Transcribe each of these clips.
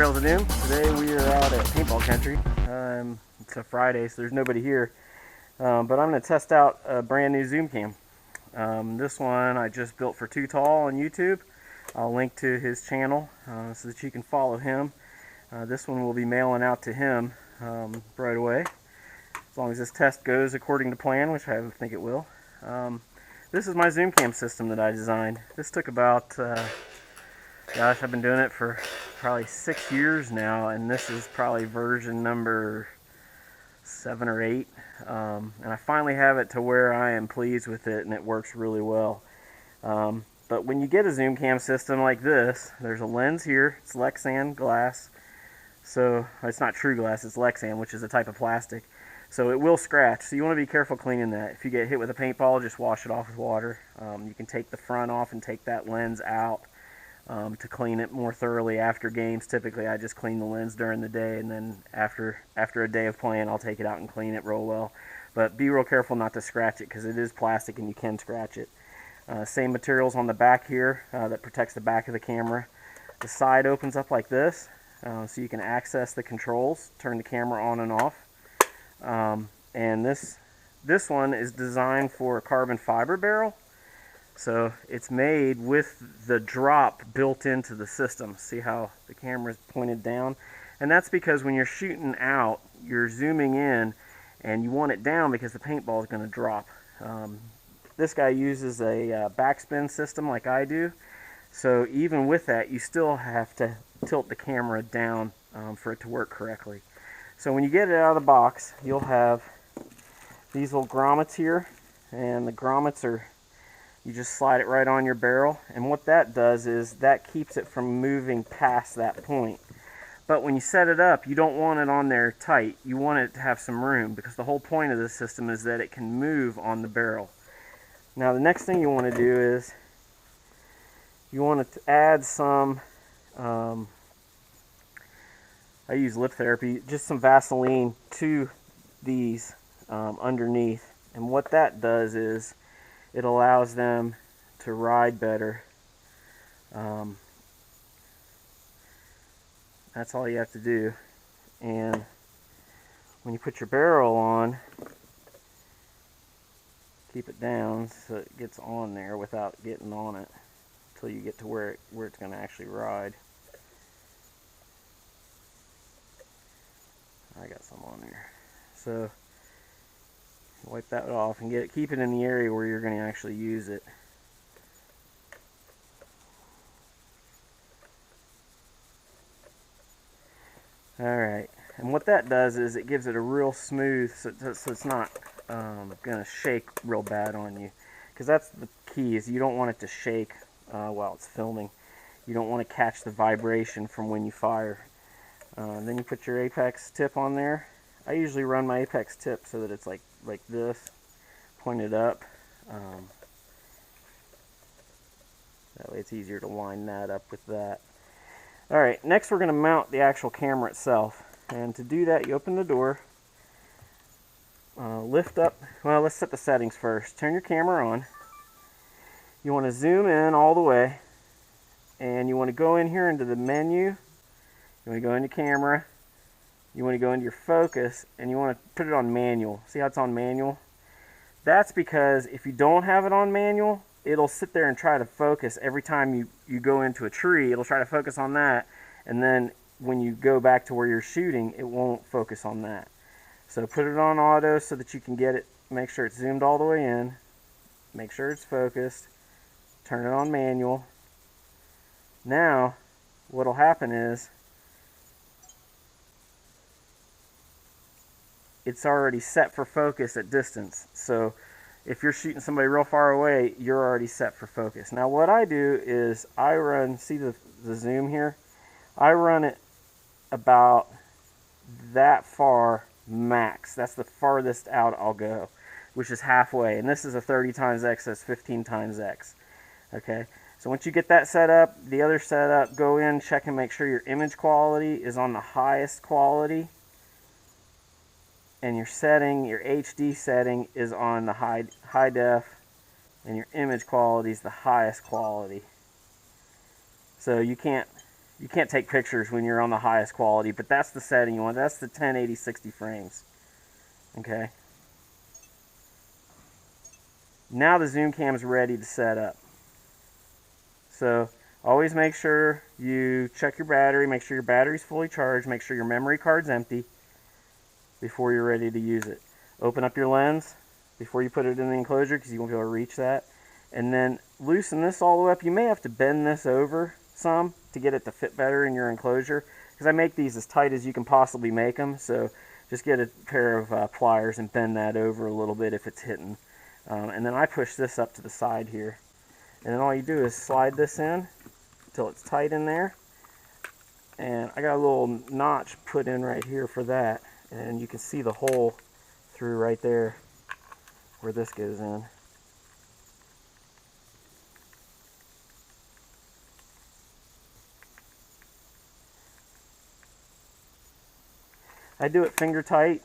Trails of Doom. Today we are out at Paintball Country. It's a Friday, so there's nobody here. But I'm going to test out a brand new ZoomCam. This one I just built for Too Tall on YouTube. I'll link to his channel so that you can follow him. This one will be mailing out to him right away, as long as this test goes according to plan, which I think it will. This is my ZoomCam system that I designed. This took about, gosh, I've been doing it for probably 6 years now, and this is probably version number 7 or 8. And I finally have it to where I am pleased with it, and it works really well. But when you get a ZoomCam system like this, there's a lens here. It's Lexan glass. So it's not true glass, it's Lexan, which is a type of plastic. So it will scratch, so you want to be careful cleaning that. If you get hit with a paintball, just wash it off with water. You can take the front off and take that lens out to clean it more thoroughly after games. Typically I just clean the lens during the day, and then after a day of playing I'll take it out and clean it real well. But be real careful not to scratch it, because it is plastic and you can scratch it. Same materials on the back here that protects the back of the camera. The side opens up like this, so you can access the controls, turn the camera on and off. And this one is designed for a carbon fiber barrel, so it's made with the drop built into the system. See how the camera is pointed down? And that's because when you're shooting out, you're zooming in and you want it down because the paintball is going to drop. This guy uses a backspin system like I do, so even with that you still have to tilt the camera down for it to work correctly. So when you get it out of the box, you'll have these little grommets here, and the grommets are, you just slide it right on your barrel, and what that does is that keeps it from moving past that point. But when you set it up, you don't want it on there tight. You want it to have some room, because the whole point of this system is that it can move on the barrel. Now the next thing you want to do is you want to add some I use lip therapy, just some Vaseline to these underneath, and what that does is it allows them to ride better. That's all you have to do. And when you put your barrel on, keep it down so it gets on there without getting on it until you get to where it's going to actually ride. I got some on there. So wipe that off and keep it in the area where you're going to actually use it. Alright, and what that does is it gives it a real smooth, so it's not going to shake real bad on you. Because that's the key, is you don't want it to shake while it's filming. You don't want to catch the vibration from when you fire. Then you put your apex tip on there. I usually run my apex tip so that it's like this, pointed up. That way it's easier to line that up with that. Alright, next we're going to mount the actual camera itself. And to do that, you open the door, lift up, well, let's set the settings first. Turn your camera on. You want to zoom in all the way, and you want to go in here into the menu. You want to go into camera, you want to go into your focus, and you want to put it on manual. See how it's on manual? That's because if you don't have it on manual, it'll sit there and try to focus every time you go into a tree. It'll try to focus on that, and then when you go back to where you're shooting, it won't focus on that. So put it on auto so that you can get it, make sure it's zoomed all the way in, make sure it's focused, turn it on manual. Now what'll happen is it's already set for focus at distance. So if you're shooting somebody real far away, you're already set for focus. Now what I do is I run, see the zoom here? I run it about that far max. That's the farthest out I'll go, which is halfway. And this is a 30 times X, that's 15 times X. Okay, so once you get that set up, the other setup, go in, check and make sure your image quality is on the highest quality. And your setting, your HD setting, is on the high def, and your image quality is the highest quality. So you can't You can't take pictures when you're on the highest quality, but that's the setting you want. That's the 1080 60 frames. Okay. Now the ZoomCam is ready to set up. So always make sure you check your battery, make sure your battery's fully charged, make sure your memory card's empty before you're ready to use it. Open up your lens before you put it in the enclosure because you won't be able to reach that. And then loosen this all the way up. You may have to bend this over some to get it to fit better in your enclosure, because I make these as tight as you can possibly make them. So just get a pair of pliers and bend that over a little bit if it's hitting. And then I push this up to the side here. And then all you do is slide this in until it's tight in there. And I got a little notch put in right here for that. And you can see the hole through right there where this goes in. I do it finger tight.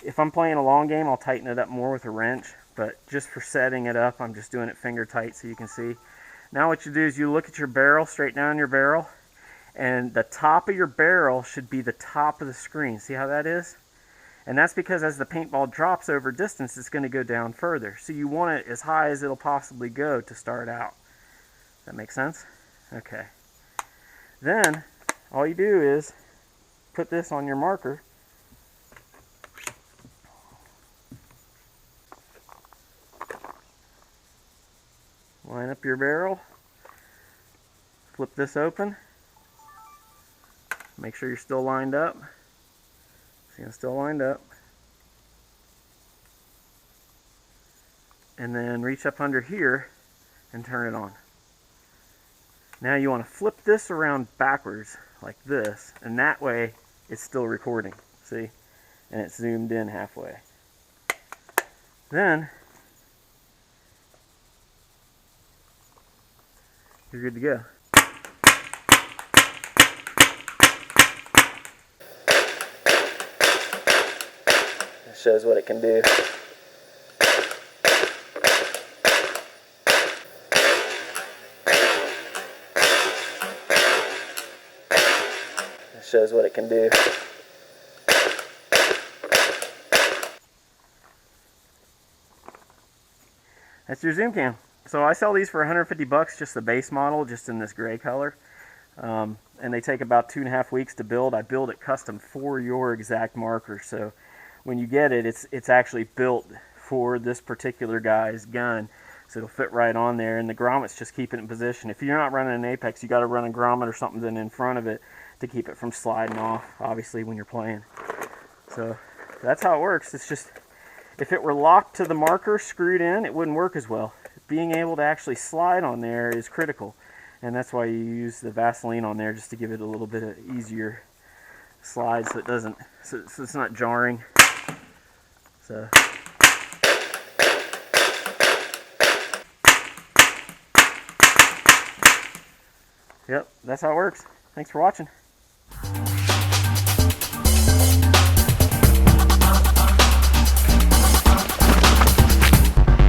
If I'm playing a long game, I'll tighten it up more with a wrench, but just for setting it up, I'm just doing it finger tight so you can see. Now what you do is you look at your barrel, straight down your barrel, and the top of your barrel should be the top of the screen. See how that is? And that's because as the paintball drops over distance, it's going to go down further. So you want it as high as it'll possibly go to start out. That makes sense? Okay. Then all you do is put this on your marker. Line up your barrel. Flip this open. Make sure you're still lined up. See, I'm still lined up. And then reach up under here and turn it on. Now you want to flip this around backwards like this, and that way it's still recording. See? And it's zoomed in halfway. Then you're good to go. It shows what it can do. It shows what it can do. That's your ZoomCam. So I sell these for 150 bucks, just the base model, just in this gray color. And they take about 2.5 weeks to build. I build it custom for your exact marker. So when you get it, it's actually built for this particular guy's gun. So it'll fit right on there. And the grommet's just keep it in position. If you're not running an Apex, you got to run a grommet or something in front of it to keep it from sliding off, obviously, when you're playing. So that's how it works. It's just, if it were locked to the marker, screwed in, it wouldn't work as well. Being able to actually slide on there is critical, and that's why you use the Vaseline on there, just to give it a little bit of easier slide, so it doesn't, so it's not jarring. So yep, that's how it works. Thanks for watching.